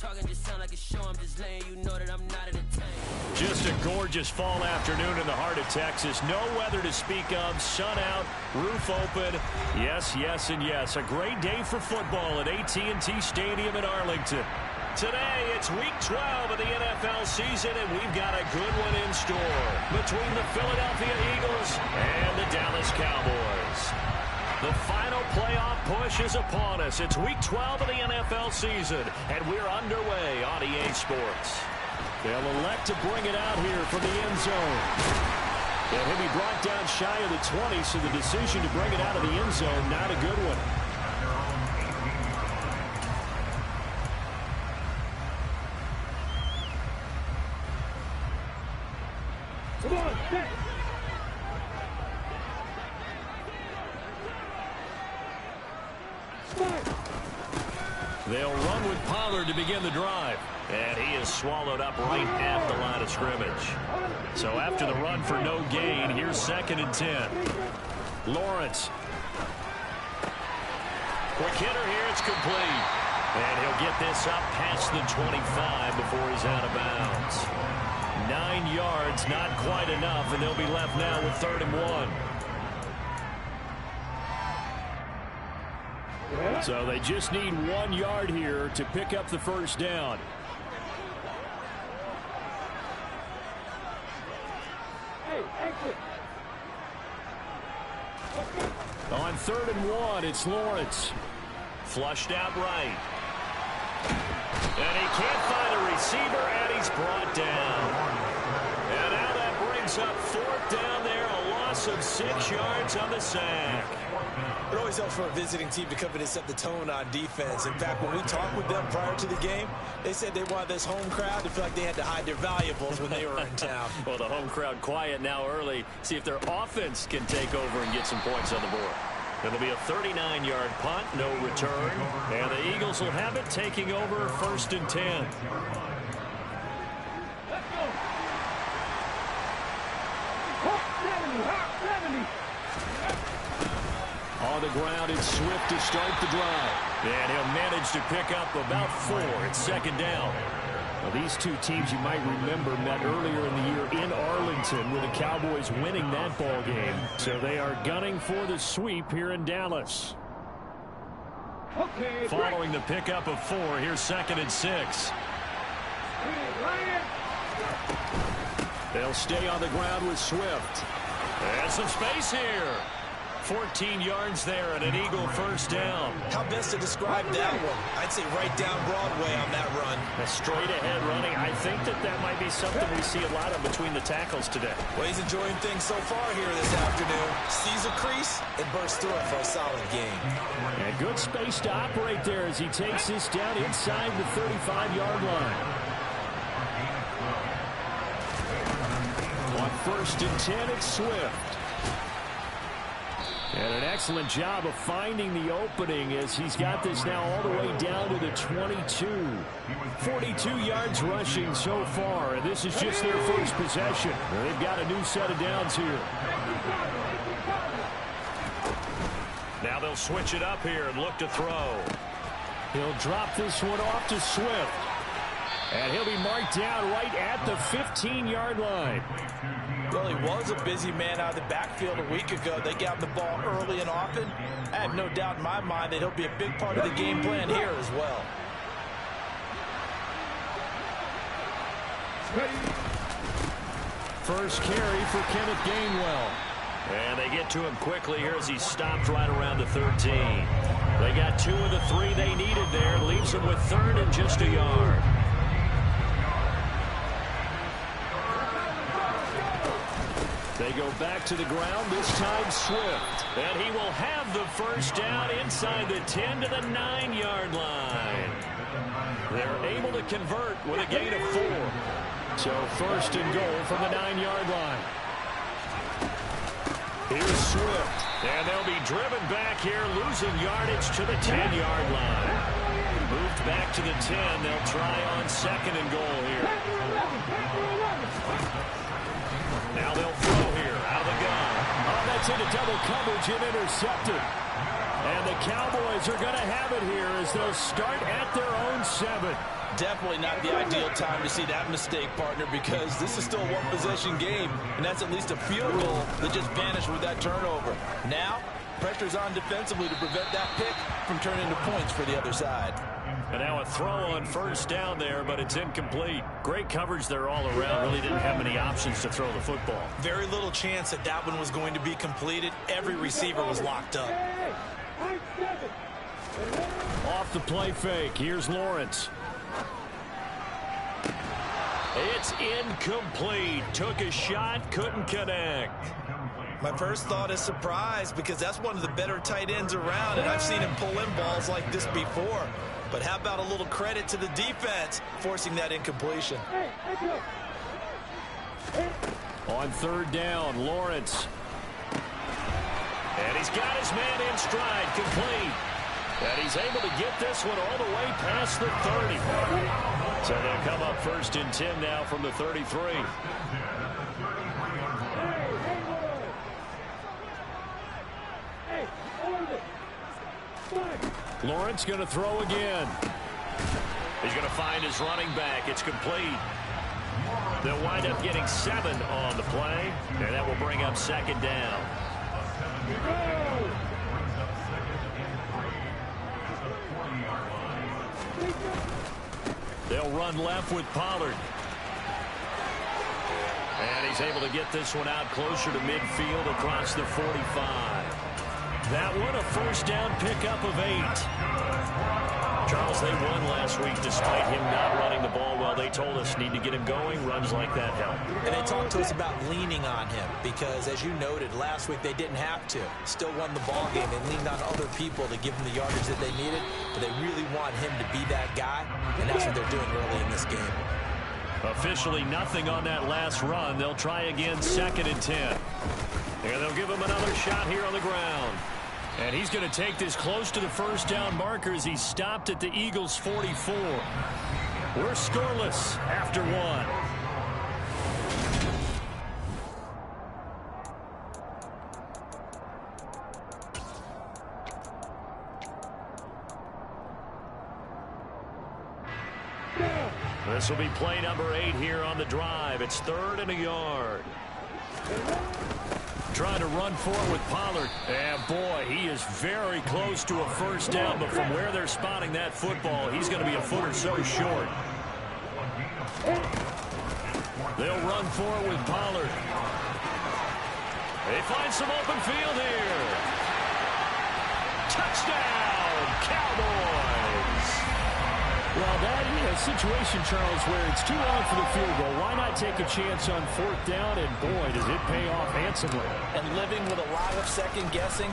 talking just sound like a show. I'm just letting you know that I'm not entertained. Just a gorgeous fall afternoon in the heart of Texas. No weather to speak of. Sun out, roof open. Yes, yes, and yes. A great day for football at AT&T Stadium in Arlington. Today, it's Week 12 of the NFL season, and we've got a good one in store between the Philadelphia Eagles and the Dallas Cowboys. The final playoff push is upon us. It's Week 12 of the NFL season, and we're underway on EA Sports. They'll elect to bring it out here from the end zone. And he'll be brought down shy of the 20, so the decision to bring it out of the end zone, not a good one. Come on, set. They'll run with Pollard to begin the drive. And he is swallowed up right at the line of scrimmage. So after the run for no gain, here's 2nd and 10. Lawrence. Quick hitter here, it's complete. And he'll get this up past the 25 before he's out of bounds. 9 yards, not quite enough, and they'll be left now with 3rd and 1. So they just need 1 yard here to pick up the first down. On 3rd and 1, it's Lawrence. Flushed out right. And he can't find a receiver, and he's brought down. And now that brings up 4th down there, a loss of 6 yards on the sack. It always helps for a visiting team to come in and set the tone on defense. In fact, when we talked with them prior to the game, they said they wanted this home crowd to feel like they had to hide their valuables when they were in town. Well, the home crowd quiet now early. See if their offense can take over and get some points on the board. It'll be a 39-yard punt, no return. And the Eagles will have it taking over 1st and 10. Let's go. Hawk 70. On the ground, it's Swift to start the drive. And he'll manage to pick up about 4. It's 2nd down. Well, these two teams, you might remember, met earlier in the year in Arlington with the Cowboys winning that ball game. So they are gunning for the sweep here in Dallas. Okay, following the pickup of 4, here's 2nd and 6. They'll stay on the ground with Swift. And some space here. 14 yards there and an Eagle first down. How best to describe that one? I'd say right down Broadway on that run. A straight ahead running. I think that might be something we see a lot of between the tackles today. Well, he's enjoying things so far here this afternoon. Sees a crease and bursts through it for a solid gain. And good space to operate there as he takes this down inside the 35-yard line. On 1st and 10, it's Swift. And an excellent job of finding the opening as he's got this now all the way down to the 22. 42 yards rushing so far, and this is just their first possession. They've got a new set of downs here. Now they'll switch it up here and look to throw. He'll drop this one off to Swift. And he'll be marked down right at the 15-yard line. Well, he was a busy man out of the backfield a week ago. They got him the ball early and often. I have no doubt in my mind that he'll be a big part of the game plan here as well. First carry for Kenneth Gainwell. And they get to him quickly here as he stopped right around the 13. They got 2 of the 3 they needed there. Leaves them with 3rd and just a yard. They go back to the ground, this time Swift. And he will have the first down inside the 10 to the 9-yard line. They're able to convert with a gain of 4. So 1st and goal from the 9-yard line. Here's Swift. And they'll be driven back here, losing yardage to the 10-yard line. Moved back to the 10. They'll try on 2nd and goal here. Now they'll throw here out of the gun. Oh, that's into double coverage and intercepted. And the Cowboys are going to have it here as they'll start at their own 7. Definitely not the ideal time to see that mistake, partner, because this is still a one-possession game, and that's at least a field goal that just vanished with that turnover. Now, pressure's on defensively to prevent that pick from turning into points for the other side. And now a throw on first down there, but it's incomplete. Great coverage there all around. Really didn't have many options to throw the football. Very little chance that that one was going to be completed. Every receiver was locked up. Off the play fake. Here's Lawrence. It's incomplete. Took a shot, couldn't connect. My first thought is surprise, because that's one of the better tight ends around, and I've seen him pull in balls like this before. But how about a little credit to the defense forcing that incompletion? On third down, Lawrence. And he's got his man in stride, complete. And he's able to get this one all the way past the 30. So they'll come up first and 10 now from the 33. Lawrence going to throw again. He's going to find his running back. It's complete. They'll wind up getting 7 on the play, and that will bring up second down. They'll run left with Pollard. And he's able to get this one out closer to midfield across the 45. That one a first down pickup of 8. Charles, they won last week despite him not running the ball well. They told us need to get him going. Runs like that help. And they talked to us about leaning on him because, as you noted, last week they didn't have to. Still won the ball game. They leaned on other people to give them the yardage that they needed, but they really want him to be that guy, and that's what they're doing early in this game. Officially nothing on that last run. They'll try again, second and 10. And they'll give him another shot here on the ground. And he's going to take this close to the first down marker as he's stopped at the Eagles' 44. We're scoreless after 1. This will be play number 8 here on the drive. It's 3rd and a yard. Trying to run forward with Pollard. And, boy, he is very close to a first down, but from where they're spotting that football, he's going to be a foot or so short. They'll run forward with Pollard. They find some open field here. Touchdown, Cowboys! Well, that is a situation, Charles, where it's too long for the field goal. Why not take a chance on 4th down? And, boy, does it pay off handsomely. And living with a lot of second-guessing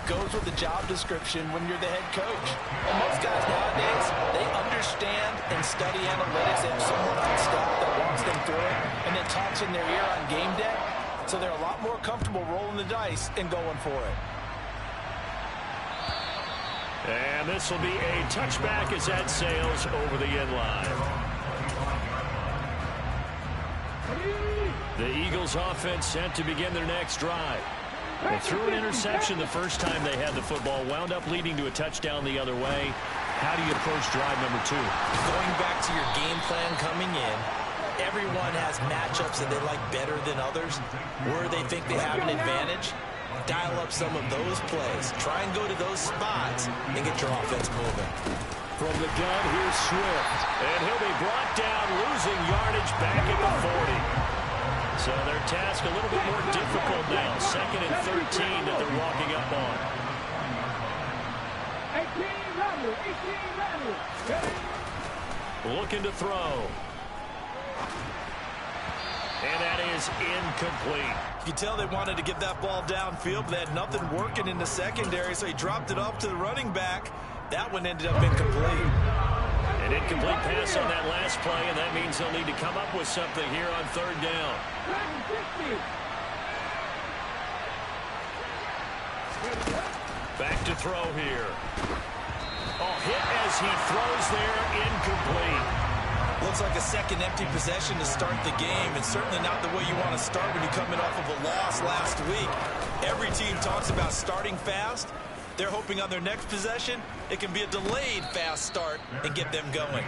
goes with the job description when you're the head coach. And most guys nowadays, they understand and study analytics. They have someone on staff that walks them through it and then talks in their ear on game day. So they're a lot more comfortable rolling the dice and going for it. And this will be a touchback as that sails over the end line. The Eagles offense set to begin their next drive. They threw an interception the first time they had the football, wound up leading to a touchdown the other way. How do you approach drive number 2? Going back to your game plan coming in, everyone has matchups that they like better than others, where they think they have an advantage. Dial up some of those plays. Try and go to those spots and get your offense moving. From the gun, here's Swift. And he'll be brought down, losing yardage back at the 40. So their task a little bit more difficult now. 2nd and 13 that they're walking up on. 18 Looking to throw. And that is incomplete. You can tell they wanted to get that ball downfield, but they had nothing working in the secondary, so he dropped it off to the running back. That one ended up incomplete. An incomplete pass on that last play, and that means they'll need to come up with something here on 3rd down. Back to throw here. Oh, hit as he throws there, incomplete. Looks like a second empty possession to start the game, and certainly not the way you want to start when you're coming off of a loss last week. Every team talks about starting fast, They're hoping on their next possession, it can be a delayed fast start and get them going.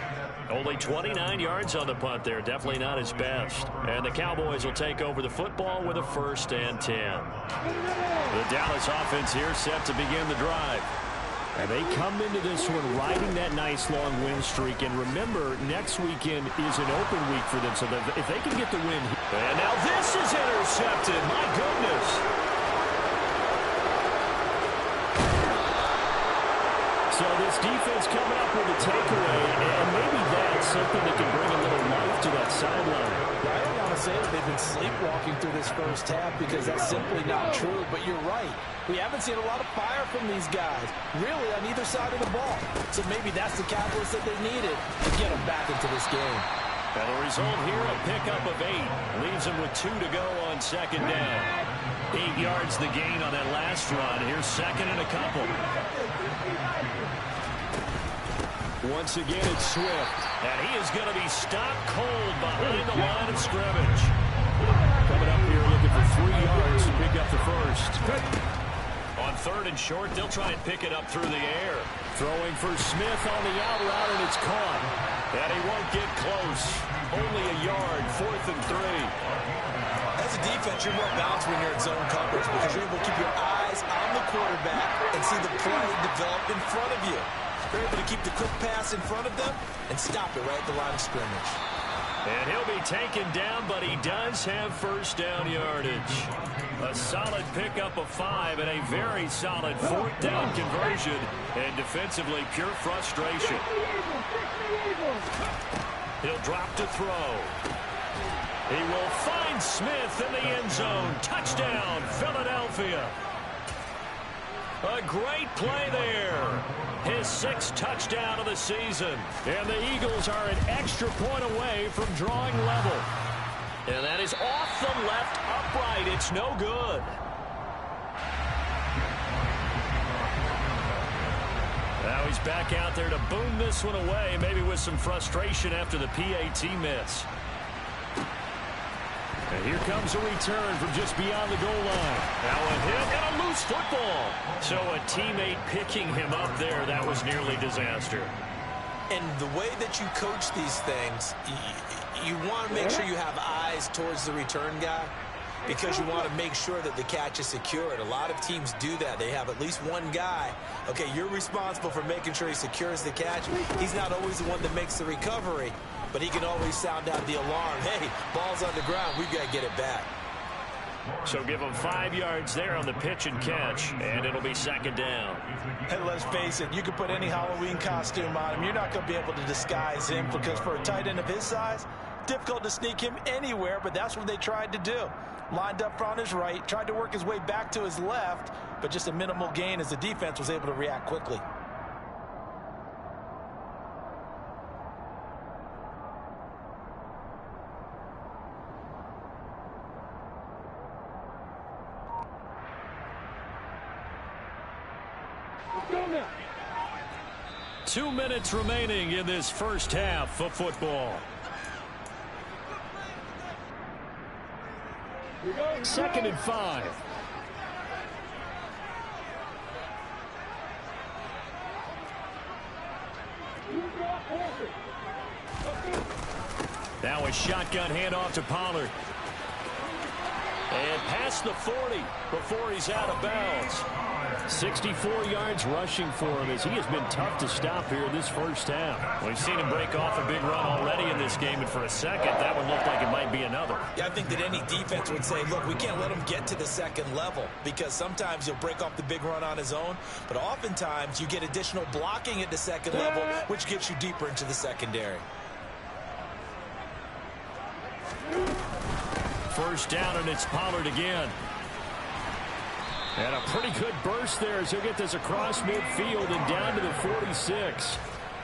Only 29 yards on the punt there. Definitely not his best. And the Cowboys will take over the football with a 1st and 10. The Dallas offense here set to begin the drive. And they come into this one riding that nice long win streak. And remember, next weekend is an open week for them. So that if they can get the win. And now this is intercepted. My goodness. So this defense coming up with a takeaway. And maybe that's something that can bring a little life to that sideline. I don't want to say that they've been sleepwalking through this first half because that's simply not true. But you're right. We haven't seen a lot of fire from these guys, really, on either side of the ball. So maybe that's the catalyst that they needed to get them back into this game. And the result here, a pickup of 8. Leaves them with 2 to go on 2nd down. 8 yards the gain on that last run. Here's 2nd and a couple. Once again, it's Swift. And he is going to be stopped cold behind the line of scrimmage. Coming up here looking for 3 yards to pick up the first. On 3rd and short, they'll try and pick it up through the air. Throwing for Smith on the out route, and it's caught. And he won't get close. Only a yard, 4th and 3. As a defense, you're more balanced when you're in zone coverage because you're able to keep your eyes on the quarterback and see the play develop in front of you. You're able to keep the quick pass in front of them and stop it right at the line of scrimmage. And he'll be taken down, but he does have 1st down yardage. A solid pickup of 5 and a very solid 4th down conversion. And defensively, pure frustration. He'll drop to throw. He will find Smith in the end zone. Touchdown, Philadelphia. A great play there. His 6th touchdown of the season. And the Eagles are an extra point away from drawing level. And that is off the left upright. It's no good. Now he's back out there to boom this one away, maybe with some frustration after the PAT miss. And here comes a return from just beyond the goal line. Now a hit and a loose football. So a teammate picking him up there, that was nearly disaster. And the way that you coach these things, you want to make sure you have eyes towards the return guy because you want to make sure that the catch is secured. A lot of teams do that. They have at least one guy. Okay, you're responsible for making sure he secures the catch. He's not always the one that makes the recovery, but he can always sound out the alarm. Hey, ball's on the ground. We've got to get it back. So give him 5 yards there on the pitch and catch, and it'll be 2nd down. And let's face it, you can put any Halloween costume on him. You're not going to be able to disguise him because for a tight end of his size, difficult to sneak him anywhere, but that's what they tried to do. Lined up on his right, tried to work his way back to his left, but just a minimal gain as the defense was able to react quickly. Go now. 2 minutes remaining in this first half of football. 2nd and 5. Now a shotgun handoff to Pollard. And past the 40 before he's out of bounds. 64 yards rushing for him as he has been tough to stop here this first half. We've seen him break off a big run already in this game, and for a second, that one looked like it might be another. Yeah, I think that any defense would say, look, we can't let him get to the 2nd level because sometimes he'll break off the big run on his own, but oftentimes you get additional blocking at the 2nd level, which gets you deeper into the secondary. 1st down, and it's Pollard again. And a pretty good burst there as he'll get this across midfield and down to the 46.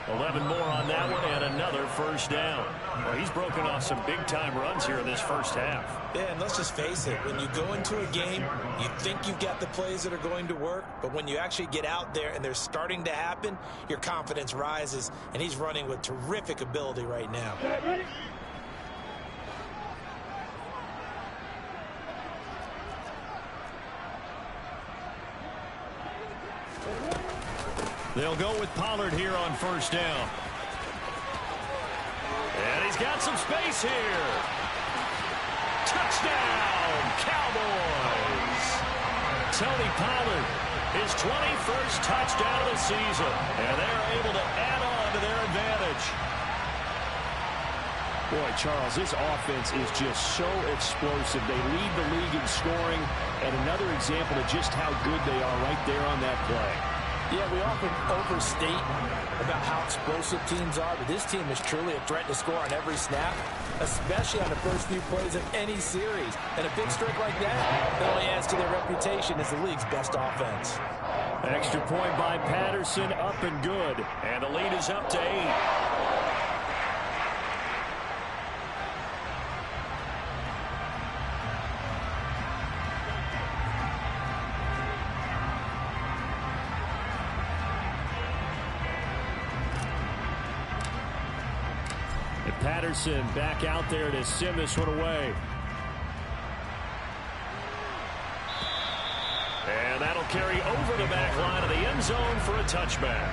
11 more on that one and another 1st down. Well, he's broken off some big-time runs here in this first half. Yeah, and let's just face it. When you go into a game, you think you've got the plays that are going to work, but when you actually get out there and they're starting to happen, your confidence rises, and he's running with terrific ability right now. They'll go with Pollard here on first down. And he's got some space here. Touchdown, Cowboys. Tony Pollard, his 21st touchdown of the season. And they're able to add on to their advantage. Boy, Charles, this offense is just so explosive. They lead the league in scoring, and another example of just how good they are right there on that play. Yeah, we often overstate about how explosive teams are, but this team is truly a threat to score on every snap, especially on the first few plays of any series. And a big streak like that only adds to their reputation as the league's best offense. Extra point by Patterson, up and good. And the lead is up to 8. Patterson back out there to send this one away. And that'll carry over the back line of the end zone for a touchback.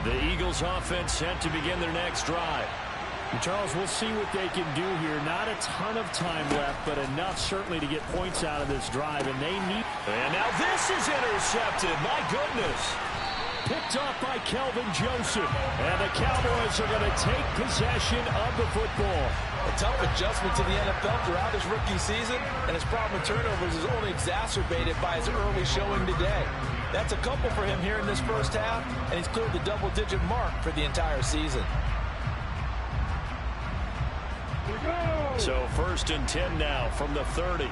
The Eagles offense set to begin their next drive. And Charles, we'll see what they can do here. Not a ton of time left, but enough certainly to get points out of this drive, and they need... And now this is intercepted. My goodness. Picked off by Kelvin Joseph. And the Cowboys are going to take possession of the football. A tough adjustment to the NFL throughout his rookie season, and his problem with turnovers is only exacerbated by his early showing today. That's a couple for him here in this first half, and he's cleared the double-digit mark for the entire season. So 1st and 10 now from the 30.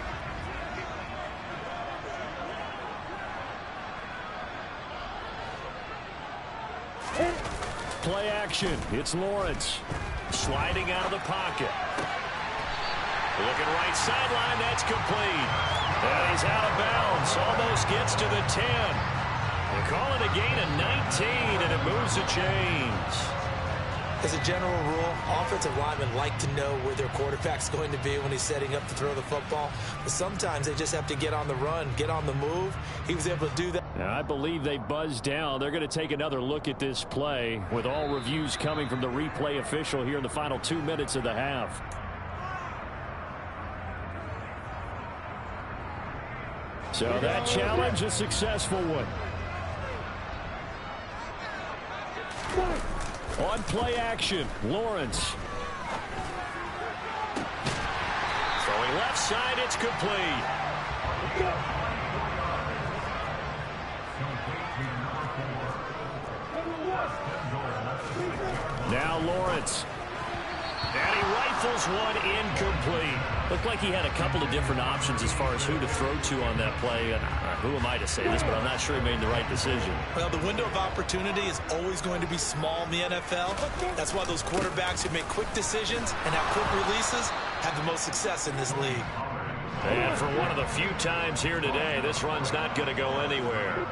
Play action. It's Lawrence. Sliding out of the pocket. Looking right sideline. That's complete. And he's out of bounds. Almost gets to the 10. They call it a gain of 19, and it moves the chains. As a general rule, offensive linemen like to know where their quarterback's going to be when he's setting up to throw the football. But sometimes they just have to get on the run, get on the move. He was able to do that. Now, I believe they buzzed down. They're going to take another look at this play with all reviews coming from the replay official here in the final 2 minutes of the half. So that challenge, a successful one. On play action, Lawrence. Throwing left side, it's complete. Now Lawrence. And he rifles one incomplete. Looked like he had a couple of different options as far as who to throw to on that play. And who am I to say this, but I'm not sure he made the right decision. Well, the window of opportunity is always going to be small in the NFL. That's why those quarterbacks who make quick decisions and have quick releases have the most success in this league. And for one of the few times here today, this run's not going to go anywhere.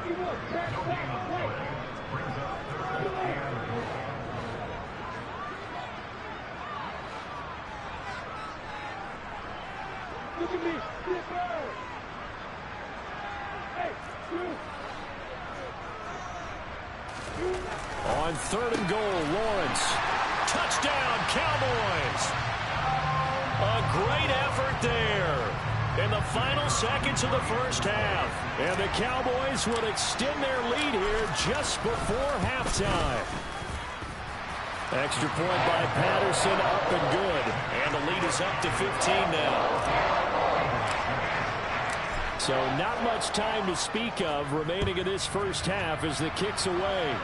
On 3rd and goal, Lawrence. Touchdown, Cowboys. A great effort there in the final seconds of the first half. And the Cowboys will extend their lead here just before halftime. Extra point by Patterson, up and good. And the lead is up to 15 now. So not much time to speak of remaining in this first half as the kick's away.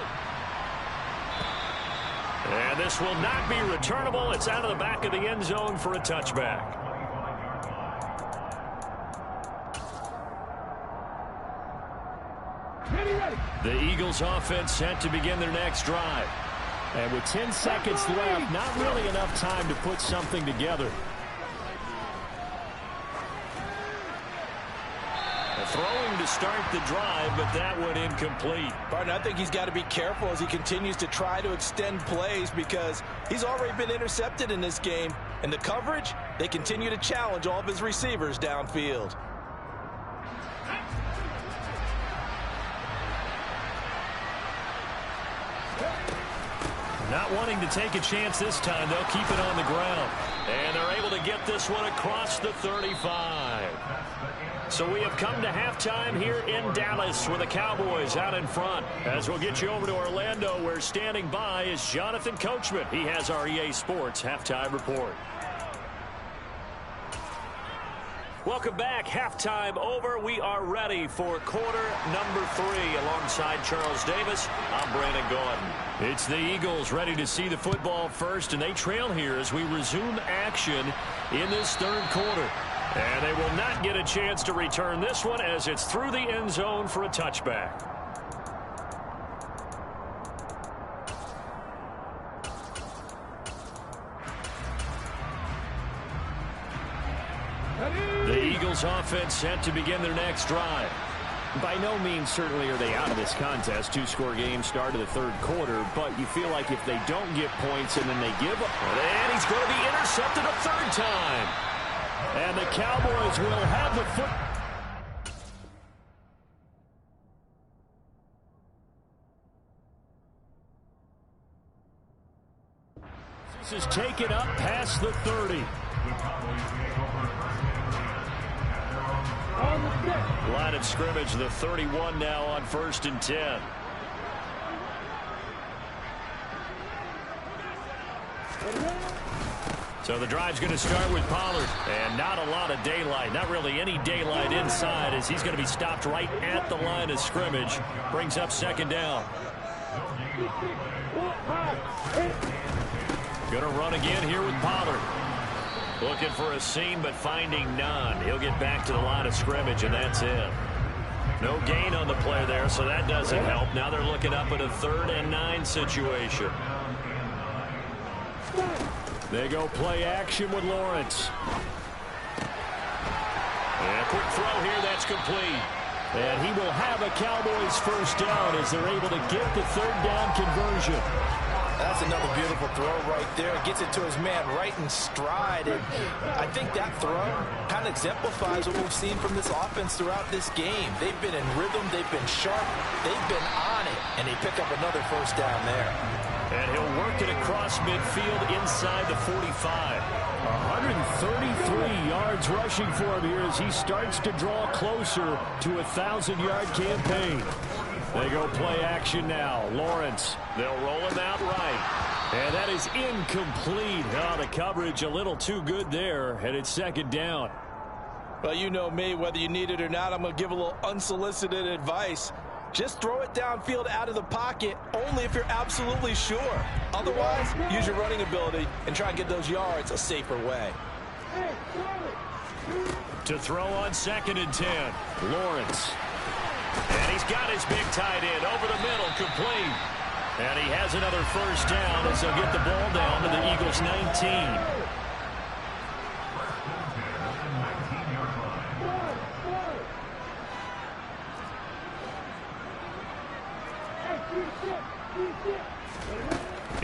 And this will not be returnable. It's out of the back of the end zone for a touchback. The Eagles offense set to begin their next drive. And with 10 seconds left, not really enough time to put something together. Throwing to start the drive, but that went incomplete. Barton, I think he's got to be careful as he continues to try to extend plays because he's already been intercepted in this game. And the coverage, they continue to challenge all of his receivers downfield. Not wanting to take a chance this time, they'll keep it on the ground. And they're able to get this one across the 35. So we have come to halftime here in Dallas with the Cowboys out in front. As we'll get you over to Orlando, where standing by is Jonathan Coachman. He has our EA Sports halftime report. Welcome back. Halftime over. We are ready for quarter number 3. Alongside Charles Davis, I'm Brandon Gaudin. It's the Eagles ready to see the football first, and they trail here as we resume action in this third quarter. And they will not get a chance to return this one as it's through the end zone for a touchback. The Eagles offense set to begin their next drive. By no means certainly are they out of this contest. 2-score game start of the third quarter, but you feel like if they don't get points and then they give up, and he's going to be intercepted a third time. And the Cowboys will have the foot. This is taken up past the 30. Line of scrimmage, the 31 now on 1st and 10. So the drive's going to start with Pollard. And not a lot of daylight. Not really any daylight inside as he's going to be stopped right at the line of scrimmage. Brings up 2nd down. Going to run again here with Pollard. Looking for a seam, but finding none. He'll get back to the line of scrimmage, and that's it. No gain on the play there, so that doesn't help. Now they're looking up at a 3rd and 9 situation. They go play action with Lawrence. And a quick throw here, that's complete. And he will have a Cowboys first down as they're able to get the 3rd down conversion. That's another beautiful throw right there. Gets it to his man right in stride. And I think that throw kind of exemplifies what we've seen from this offense throughout this game. They've been in rhythm. They've been sharp. They've been on it. And they pick up another first down there. And he'll work it across midfield inside the 45. 133 yards rushing for him here as he starts to draw closer to a 1,000-yard campaign. They go play action now. Lawrence. They'll roll him out right. And that is incomplete. Oh, the coverage a little too good there. And it's 2nd down. Well, you know me, whether you need it or not, I'm going to give a little unsolicited advice. Just throw it downfield out of the pocket only if you're absolutely sure. Otherwise, use your running ability and try and get those yards a safer way. To throw on 2nd and 10. Lawrence. And he's got his big tight end over the middle, complete. And he has another first down as they'll get the ball down to the Eagles' 19.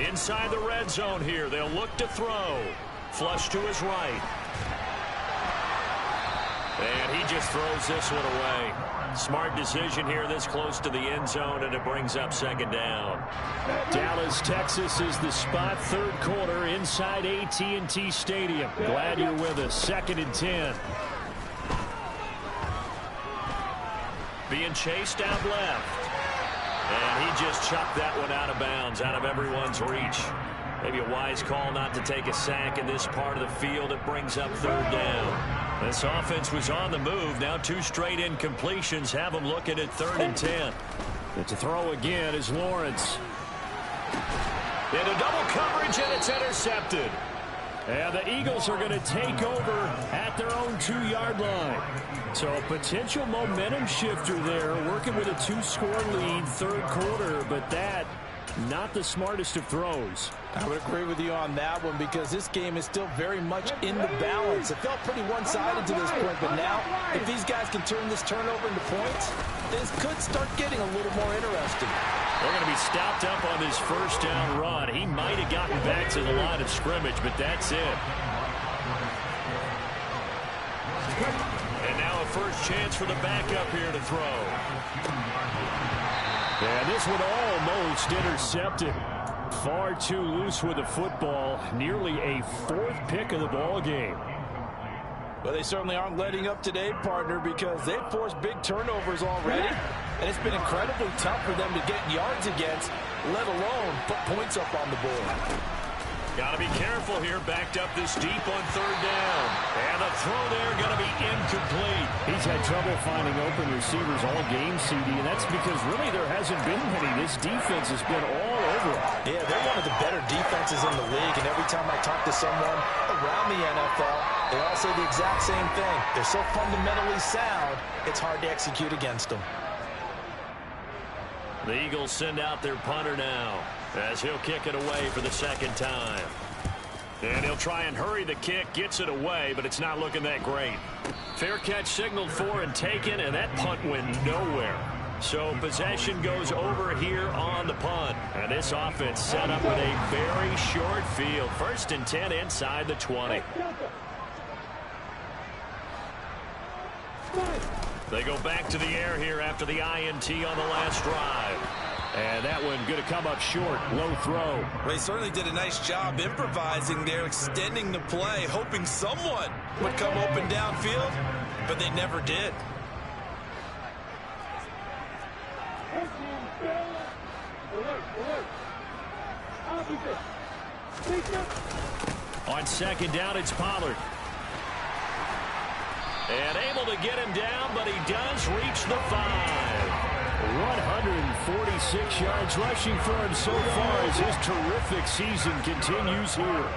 Inside the red zone here, they'll look to throw. Flush to his right. And he just throws this one away. Smart decision here this close to the end zone, and it brings up 2nd down. Dallas, Texas is the spot. 3rd quarter inside AT&T Stadium. Glad you're with us. 2nd and 10. Being chased out left. And he just chucked that one out of bounds, out of everyone's reach. Maybe a wise call not to take a sack in this part of the field. It brings up 3rd down. This offense was on the move. Now 2 straight incompletions have them looking at 3rd and 10. But to throw again is Lawrence. Into double coverage, and it's intercepted. And the Eagles are going to take over at their own 2-yard line. So a potential momentum shifter there, working with a 2-score lead, 3rd quarter, but that Not the smartest of throws. I would agree with you on that one because this game is still very much in the balance. It felt pretty one-sided to this point, but now if these guys can turn this turnover into points, this could start getting a little more interesting. They're going to be stopped up on this first down run. He might have gotten back to the line of scrimmage, but that's it. And now a first chance for the backup here to throw. And this one almost intercepted. Far too loose with the football. Nearly a fourth pick of the ball game. Well, they certainly aren't letting up today, partner, because they've forced big turnovers already. And it's been incredibly tough for them to get yards against, let alone put points up on the board. Got to be careful here, backed up this deep on third down. And the throw there going to be incomplete. He's had trouble finding open receivers all game, CD, and that's because really there hasn't been many. This defense has been all over it. Yeah, they're one of the better defenses in the league, and every time I talk to someone around the NFL, they all say the exact same thing. They're so fundamentally sound, it's hard to execute against them. The Eagles send out their punter now as he'll kick it away for the second time. And he'll try and hurry the kick, gets it away, but it's not looking that great. Fair catch signaled for and taken, and that punt went nowhere. So possession goes over here on the punt. And this offense set up with a very short field. 1st and 10 inside the 20. They go back to the air here after the INT on the last drive. And that one going to come up short. Low throw. Well, they certainly did a nice job improvising there, extending the play, hoping someone would come open downfield, but they never did. On second down, it's Pollard. And able to get him down, but he does reach the 5. 146 yards rushing for him so far as his terrific season continues here.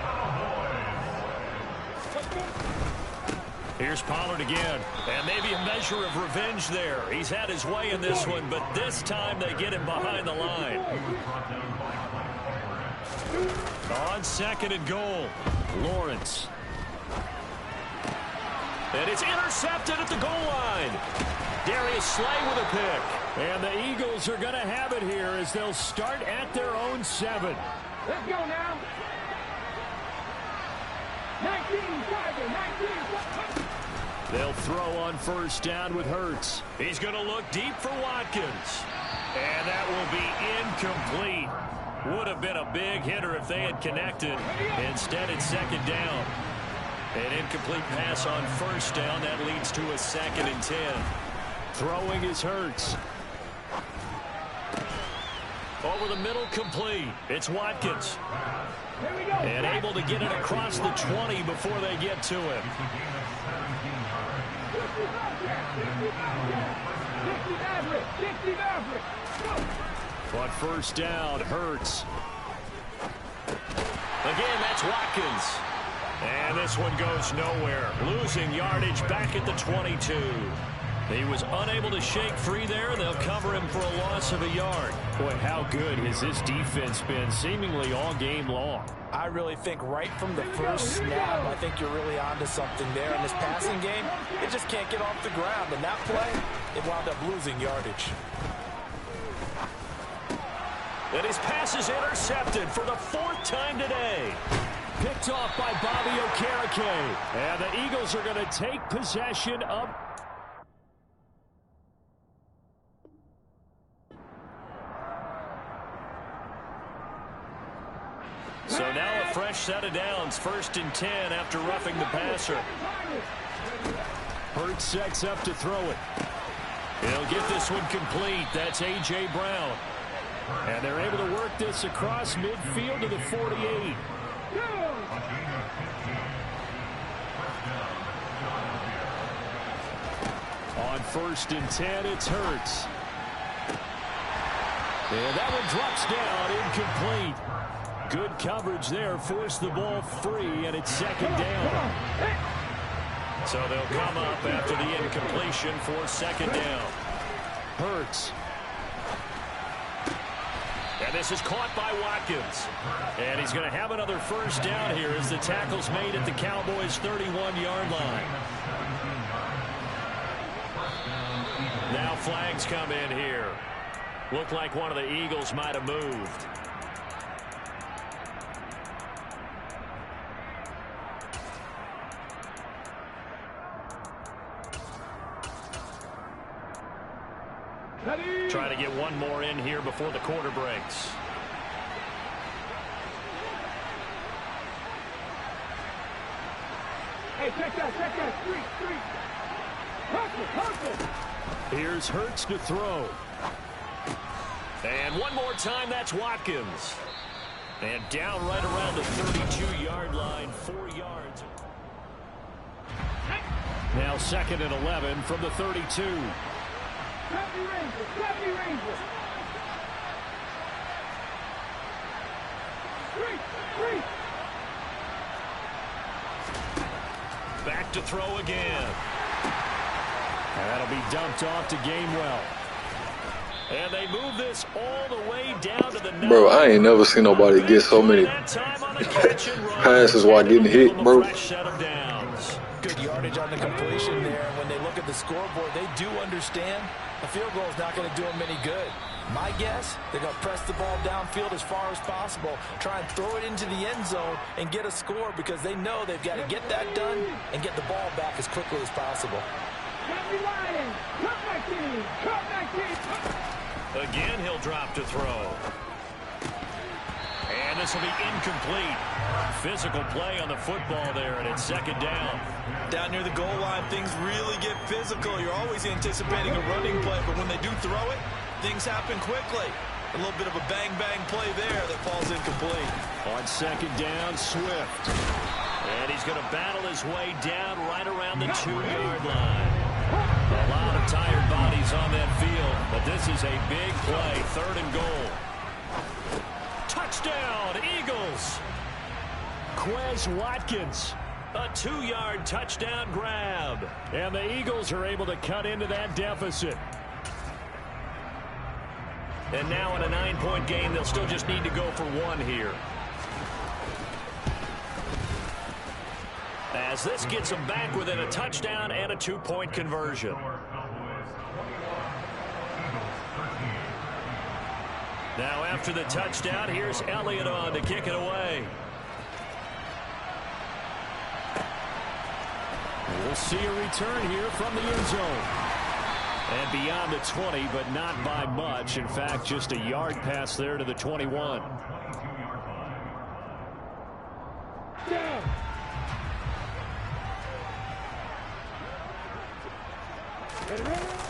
Here's Pollard again, and maybe a measure of revenge there. He's had his way in this one, but this time they get him behind the line. On 2nd and goal, Lawrence. And it's intercepted at the goal line. Darius Slay with a pick. And the Eagles are going to have it here as they'll start at their own 7. Let's go now. 19, 19. They'll throw on first down with Hurts. He's going to look deep for Watkins. And that will be incomplete. Would have been a big hitter if they had connected. Instead, it's 2nd down. An incomplete pass on first down. That leads to a 2nd and 10. Throwing is Hurts. Over the middle, complete. It's Watkins. And able to get it across the 20 before they get to him. On first down, Hurts. Again, that's Watkins. And this one goes nowhere. Losing yardage back at the 22. He was unable to shake free there. They'll cover him for a loss of a yard. Boy, how good has this defense been seemingly all game long? I really think right from the first snap, I think you're really onto something there. In this passing game, it just can't get off the ground. And that play, it wound up losing yardage. And his pass is intercepted for the 4th time today. Picked off by Bobby Okereke. And the Eagles are going to take possession of... So now a fresh set of downs. 1st and 10 after roughing the passer. Hurts sets up to throw it. He'll get this one complete. That's A.J. Brown. And they're able to work this across midfield to the 48. On 1st and 10, it's Hurts. And that one drops down, incomplete. Good coverage there, forced the ball free, and it's 2nd down. So they'll come up after the incompletion for 2nd down. Hurts. And this is caught by Watkins. And he's going to have another first down here as the tackle's made at the Cowboys' 31-yard line. Now flags come in here. Looked like one of the Eagles might have moved. Try to get one more in here before the quarter breaks. Hey, check that, street. Hurts. Here's Hurts to throw. And one more time, that's Watkins. And down right around the 32-yard line, 4 yards. Now 2nd and 11 from the 32. 70 Rangers. Street. Back to throw again. And that'll be dumped off to Gainwell. And they move this all the way down to the 9. Bro, I ain't never seen nobody get so many passes while getting hit, bro. Good yardage on the completion there. When they look at the scoreboard, they do understand a field goal is not going to do them any good. My guess, they're going to press the ball downfield as far as possible, try and throw it into the end zone and get a score because they know they've got to get that done and get the ball back as quickly as possible. Again, he'll drop to throw. And this will be incomplete. Physical play on the football there, and it's 2nd down. Down near the goal line, things really get physical. You're always anticipating a running play, but when they do throw it, things happen quickly. A little bit of a bang-bang play there that falls incomplete. On 2nd down, Swift. And he's going to battle his way down right around the 2-yard line. A lot of tired bodies on that field, but this is a big play. 3rd and goal. Touchdown, Eagles. Quez Watkins. A 2-yard touchdown grab. And the Eagles are able to cut into that deficit. And now in a 9-point game, they'll still just need to go for 1 here. As this gets them back within a touchdown and a 2-point conversion. Now after the touchdown, here's Elliott on to kick it away. We'll see a return here from the end zone. And beyond the 20, but not by much. In fact, just a yard pass there to the 21.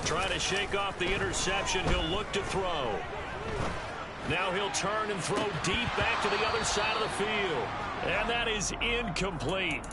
Trying to shake off the interception. He'll look to throw. Now he'll turn and throw deep back to the other side of the field. And that is incomplete.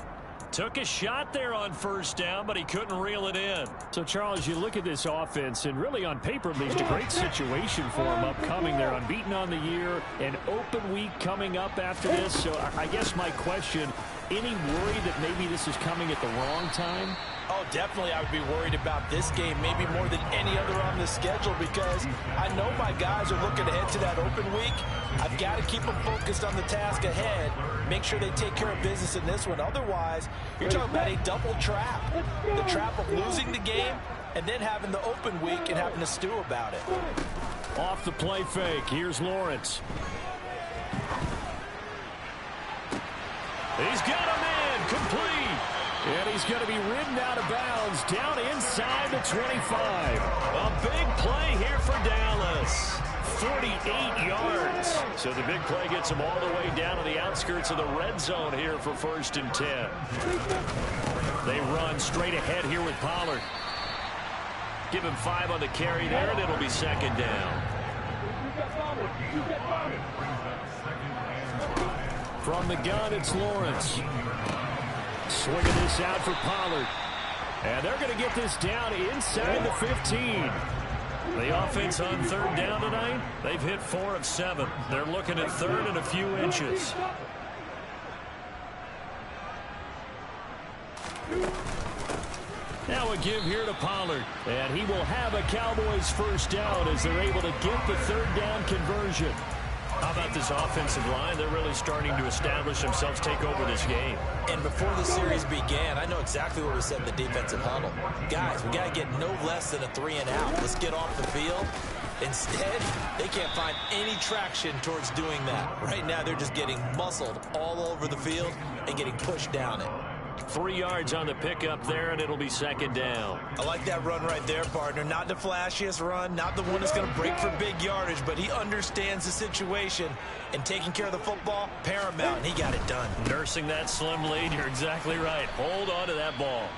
Took a shot there on 1st down, but he couldn't reel it in. So, Charles, you look at this offense, and really on paper, it's a great situation for them upcoming. They're unbeaten on the year, an open week coming up after this. So I guess my question, any worry that maybe this is coming at the wrong time? Oh, definitely I would be worried about this game, maybe more than any other on the schedule, because I know my guys are looking ahead to that open week. I've got to keep them focused on the task ahead, make sure they take care of business in this one. Otherwise, you're talking about a double trap. The trap of losing the game and then having the open week and having to stew about it. Off the play fake, here's Lawrence. He's got a man, complete. And he's going to be ridden out of bounds down inside the 25. A big play here for Dallas. 48 yards. So the big play gets him all the way down to the outskirts of the red zone here for 1st and 10. They run straight ahead here with Pollard. Give him 5 on the carry there, and it'll be 2nd down. From the gun, it's Lawrence. Swinging this out for Pollard. And they're going to get this down inside the 15. The offense on 3rd down tonight, they've hit 4 of 7. They're looking at 3rd and a few inches. Now a give here to Pollard. And he will have a Cowboys 1st down as they're able to get the 3rd down conversion. How about this offensive line? They're really starting to establish themselves, take over this game. And before the series began, I know exactly what we said in the defensive huddle. Guys, we got to get no less than a 3-and-out. Let's get off the field. Instead, they can't find any traction towards doing that. Right now, they're just getting muscled all over the field and getting pushed down it. 3 yards on the pickup there, and it'll be second down. I like that run right there, partner. Not the flashiest run, not the one that's going to break for big yardage, but he understands the situation, and taking care of the football, paramount, and he got it done. Nursing that slim lead, you're exactly right. Hold on to that ball.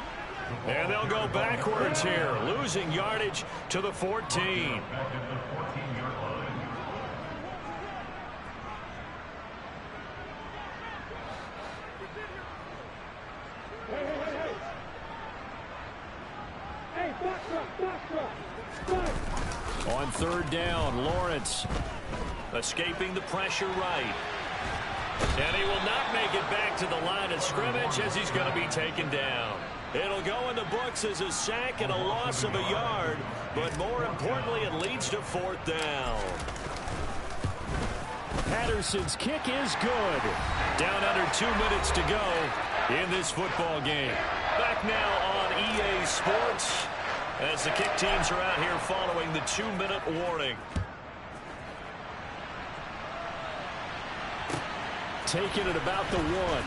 And they'll go backwards here, losing yardage to the 14. On third down, Lawrence escaping the pressure right. And he will not make it back to the line of scrimmage as he's going to be taken down. It'll go in the books as a sack and a loss of a yard, but more importantly, it leads to fourth down. Patterson's kick is good. Down under 2 minutes to go in this football game. Back now on EA Sports as the kick teams are out here following the 2-minute warning. Taking it about the 1.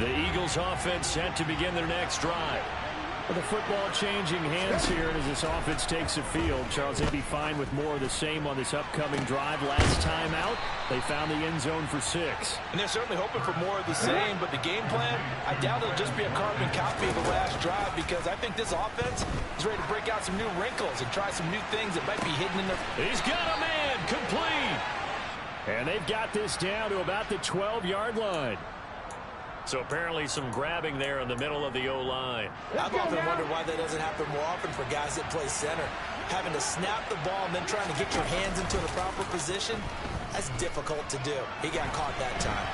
The Eagles offense set to begin their next drive. With the football changing hands here, and as this offense takes the field, Charles, they'd be fine with more of the same on this upcoming drive. Last time out, they found the end zone for 6. And they're certainly hoping for more of the same, but the game plan, I doubt it'll just be a carbon copy of the last drive, because I think this offense is ready to break out some new wrinkles and try some new things that might be hidden in their... He's got a man, complete. And they've got this down to about the 12-yard line. So apparently some grabbing there in the middle of the O-line. I've often wondered why that doesn't happen more often for guys that play center. Having to snap the ball and then trying to get your hands into the proper position, that's difficult to do. He got caught that time.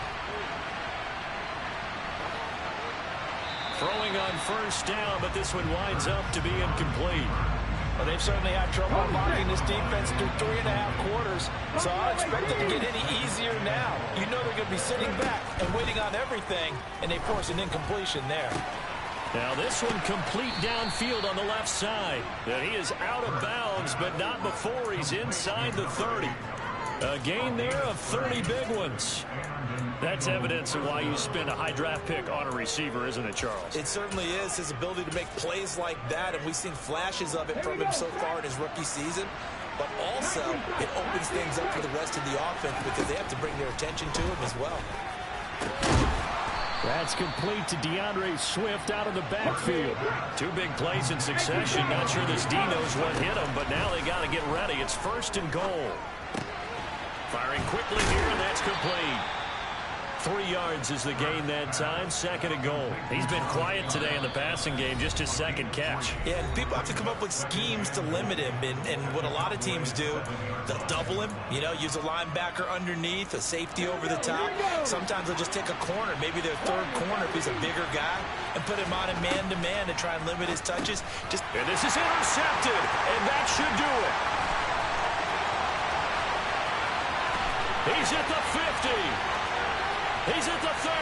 Throwing on first down, but this one winds up to be incomplete. Well, they've certainly had trouble blocking this defense through 3.5 quarters, so I expect it to get any easier now. You know they're going to be sitting back and waiting on everything, and they force an incompletion there. Now this one complete downfield on the left side. And he is out of bounds, but not before he's inside the 30. A gain there of 30 big ones. That's evidence of why you spend a high draft pick on a receiver, isn't it, Charles? It certainly is. His ability to make plays like that, and we've seen flashes of it from him so far in his rookie season. But also, it opens things up for the rest of the offense because they have to bring their attention to him as well. That's complete to DeAndre Swift out of the backfield. 2 big plays in succession. Not sure this D knows what hit him, but now they got to get ready. It's first and goal. Firing quickly here, and that's complete. 3 yards is the gain that time. Second and goal. He's been quiet today in the passing game, just his second catch. Yeah, and people have to come up with schemes to limit him. And what a lot of teams do, they'll double him, you know, use a linebacker underneath, a safety over the top. Sometimes they'll just take a corner, maybe their third corner if he's a bigger guy, and put him on a man-to-man to try and limit his touches. And this is intercepted, and that should do it. He's at the 50. He's at the 30,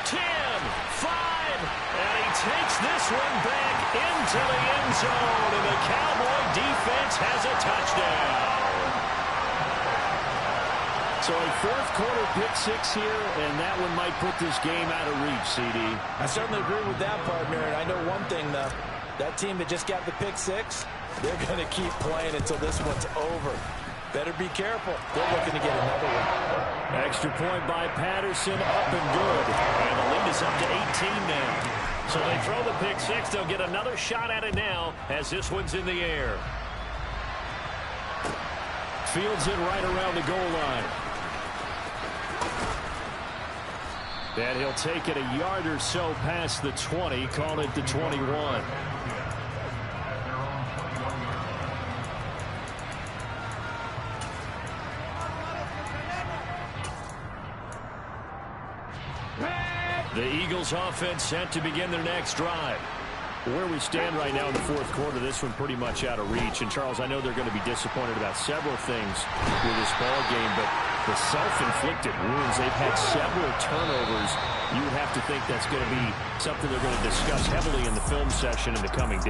10, 5, and he takes this one back into the end zone, and the Cowboy defense has a touchdown. So a fourth-quarter pick-6 here, and that one might put this game out of reach, CD. I certainly agree with that, partner, and I know one thing, though. That team that just got the pick-6, they're going to keep playing until this one's over. Better be careful. They're looking to get another one. Extra point by Patterson, up and good. And the lead is up to 18 now. So they throw the pick 6. They'll get another shot at it now as this one's in the air. Fields it right around the goal line. And he'll take it a yard or so past the 20, call it the 21. The Eagles offense set to begin their next drive. Where we stand right now in the fourth quarter, this one pretty much out of reach. And, Charles, I know they're going to be disappointed about several things with this ball game, but the self-inflicted wounds, they've had several turnovers. You would have to think that's going to be something they're going to discuss heavily in the film session in the coming days.